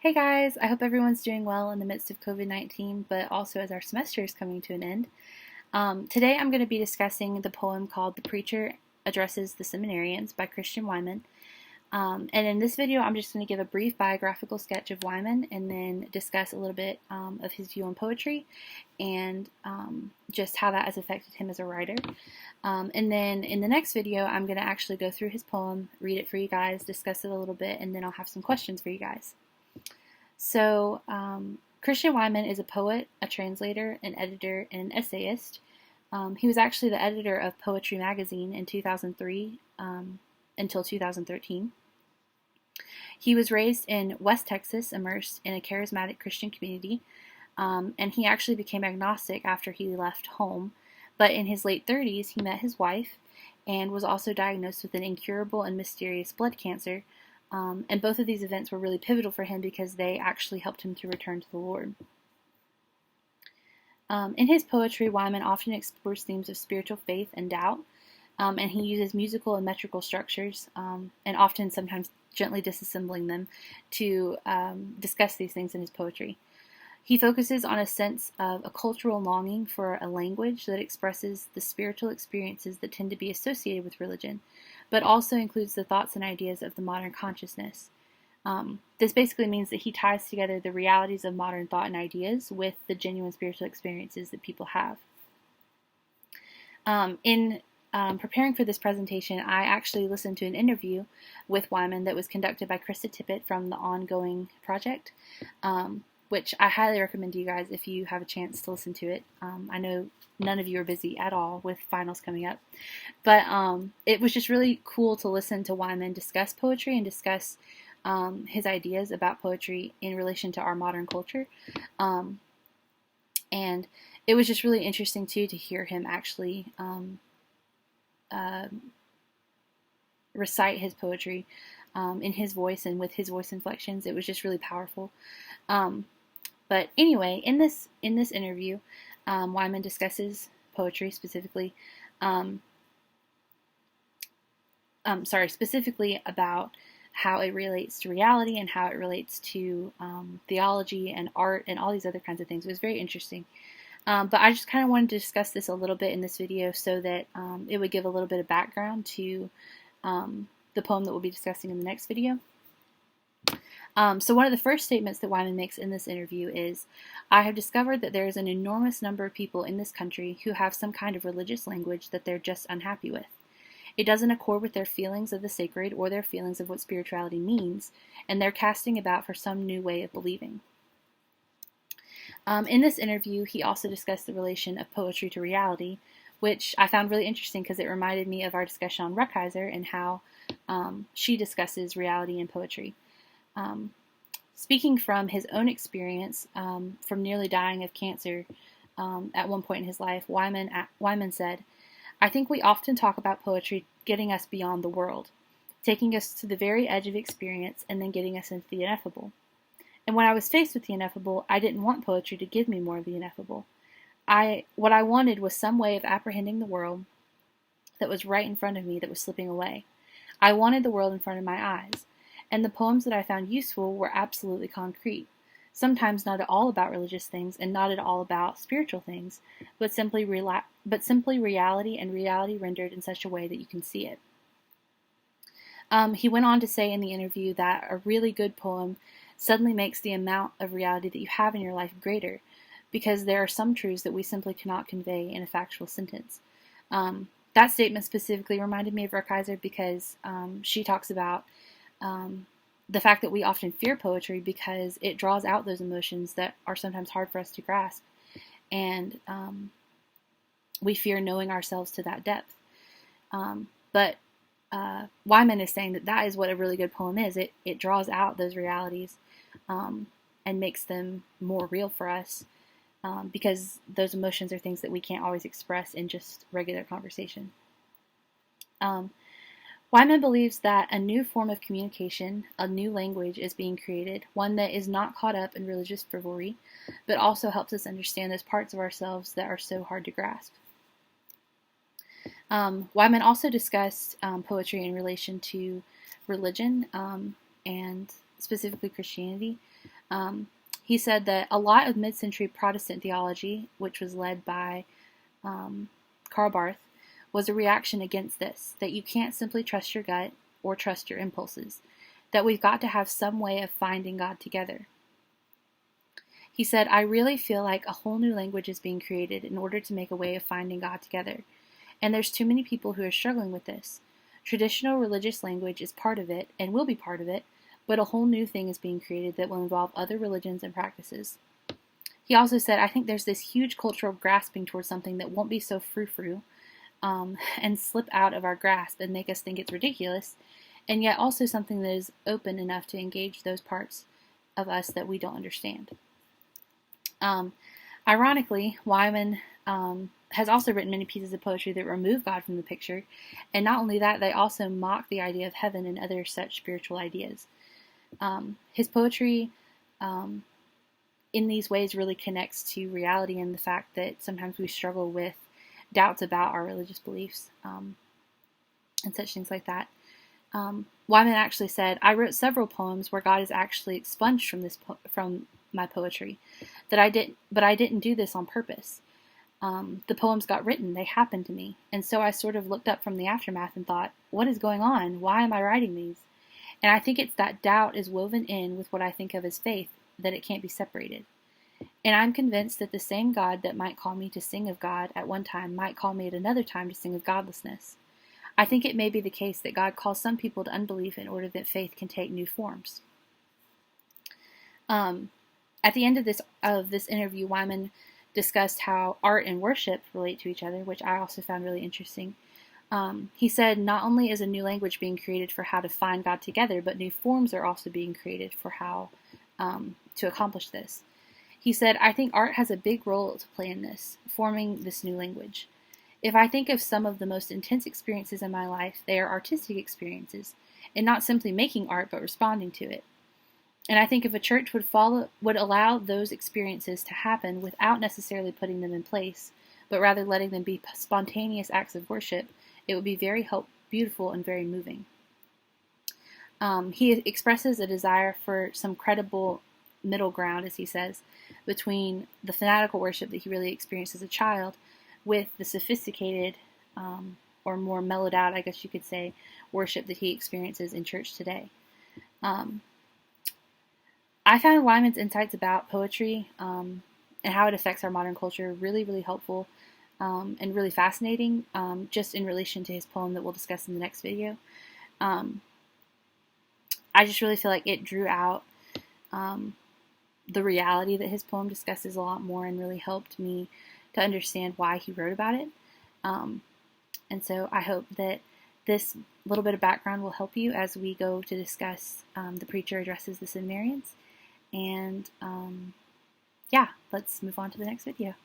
Hey guys, I hope everyone's doing well in the midst of COVID-19, but also as our semester is coming to an end. Today I'm going to be discussing the poem called The Preacher Addresses the Seminarians by Christian Wiman. And in this video, I'm just going to give a brief biographical sketch of Wiman and then discuss a little bit of his view on poetry and just how that has affected him as a writer. And then in the next video, I'm going to actually go through his poem, read it for you guys, discuss it a little bit, and then I'll have some questions for you guys. So, Christian Wiman is a poet, a translator, an editor, and an essayist. He was actually the editor of Poetry Magazine in 2003 until 2013. He was raised in West Texas, immersed in a charismatic Christian community, and he actually became agnostic after he left home. But in his late 30s, he met his wife and was also diagnosed with an incurable and mysterious blood cancer. And both of these events were really pivotal for him because they actually helped him to return to the Lord. In his poetry, Wiman often explores themes of spiritual faith and doubt, and he uses musical and metrical structures, and often sometimes gently disassembling them to discuss these things in his poetry. He focuses on a sense of a cultural longing for a language that expresses the spiritual experiences that tend to be associated with religion, but also includes the thoughts and ideas of the modern consciousness. This basically means that he ties together the realities of modern thought and ideas with the genuine spiritual experiences that people have. In preparing for this presentation, I actually listened to an interview with Wiman that was conducted by Krista Tippett from the Ongoing Project, which I highly recommend to you guys if you have a chance to listen to it. I know none of you are busy at all with finals coming up, but it was just really cool to listen to Wiman discuss poetry and discuss his ideas about poetry in relation to our modern culture. And it was just really interesting too to hear him actually recite his poetry in his voice and with his voice inflections. It was just really powerful. But anyway, in this interview, Wiman discusses poetry specifically. Specifically about how it relates to reality and how it relates to theology and art and all these other kinds of things. It was very interesting. But I just kind of wanted to discuss this a little bit in this video so that it would give a little bit of background to the poem that we'll be discussing in the next video. So one of the first statements that Wiman makes in this interview is, "I have discovered that there is an enormous number of people in this country who have some kind of religious language that they're just unhappy with. It doesn't accord with their feelings of the sacred or their feelings of what spirituality means, and they're casting about for some new way of believing." In this interview, he also discussed the relation of poetry to reality, which I found really interesting because it reminded me of our discussion on Ruckhiser and how she discusses reality and poetry. Speaking from his own experience from nearly dying of cancer at one point in his life, Wiman said, "I think we often talk about poetry getting us beyond the world, taking us to the very edge of experience and then getting us into the ineffable. And when I was faced with the ineffable, I didn't want poetry to give me more of the ineffable. What I wanted was some way of apprehending the world that was right in front of me that was slipping away. I wanted the world in front of my eyes. And the poems that I found useful were absolutely concrete, sometimes not at all about religious things and not at all about spiritual things, but simply reality and reality rendered in such a way that you can see it." He went on to say in the interview that a really good poem suddenly makes the amount of reality that you have in your life greater, because there are some truths that we simply cannot convey in a factual sentence. That statement specifically reminded me of Ruckhiser because she talks about the fact that we often fear poetry because it draws out those emotions that are sometimes hard for us to grasp, and we fear knowing ourselves to that depth. But Wiman is saying that that is what a really good poem is. It draws out those realities and makes them more real for us because those emotions are things that we can't always express in just regular conversation. Wiman believes that a new form of communication, a new language is being created, one that is not caught up in religious frivolity, but also helps us understand those parts of ourselves that are so hard to grasp. Wiman also discussed poetry in relation to religion and specifically Christianity. He said that a lot of mid-century Protestant theology, which was led by Karl Barth, was a reaction against this, that you can't simply trust your gut or trust your impulses, that we've got to have some way of finding God together. He said, I really feel like a whole new language is being created in order to make a way of finding God together. And there's too many people who are struggling with this. Traditional religious language is part of it and will be part of it, but a whole new thing is being created that will involve other religions and practices. He also said, I think there's this huge cultural grasping towards something that won't be so frou-frou and slip out of our grasp and make us think it's ridiculous, and yet also something that is open enough to engage those parts of us that we don't understand. Ironically, Wiman has also written many pieces of poetry that remove God from the picture, and not only that, they also mock the idea of heaven and other such spiritual ideas. His poetry in these ways really connects to reality and the fact that sometimes we struggle with doubts about our religious beliefs and such things like that. Wiman actually said, I wrote several poems where God is actually expunged from my poetry, but I didn't do this on purpose. The poems got written, they happened to me, and so I sort of looked up from the aftermath and thought, what is going on? Why am I writing these? And I think it's that doubt is woven in with what I think of as faith, that it can't be separated. And I'm convinced that the same God that might call me to sing of God at one time might call me at another time to sing of godlessness. I think it may be the case that God calls some people to unbelief in order that faith can take new forms. At the end of this interview, Wiman discussed how art and worship relate to each other, which I also found really interesting. He said, not only is a new language being created for how to find God together, but new forms are also being created for how to accomplish this. He said, I think art has a big role to play in this, forming this new language. If I think of some of the most intense experiences in my life, they are artistic experiences, and not simply making art, but responding to it. And I think if a church would allow those experiences to happen without necessarily putting them in place, but rather letting them be spontaneous acts of worship, it would be very beautiful and very moving. He expresses a desire for some credible middle ground, as he says, between the fanatical worship that he really experienced as a child with the sophisticated, or more mellowed out, I guess you could say, worship that he experiences in church today. I found Wiman's insights about poetry and how it affects our modern culture really, really helpful and really fascinating, just in relation to his poem that we'll discuss in the next video. I just really feel like it drew out the reality that his poem discusses a lot more and really helped me to understand why he wrote about it. And so I hope that this little bit of background will help you as we go to discuss The Preacher Addresses the Seminarians. And yeah, let's move on to the next video.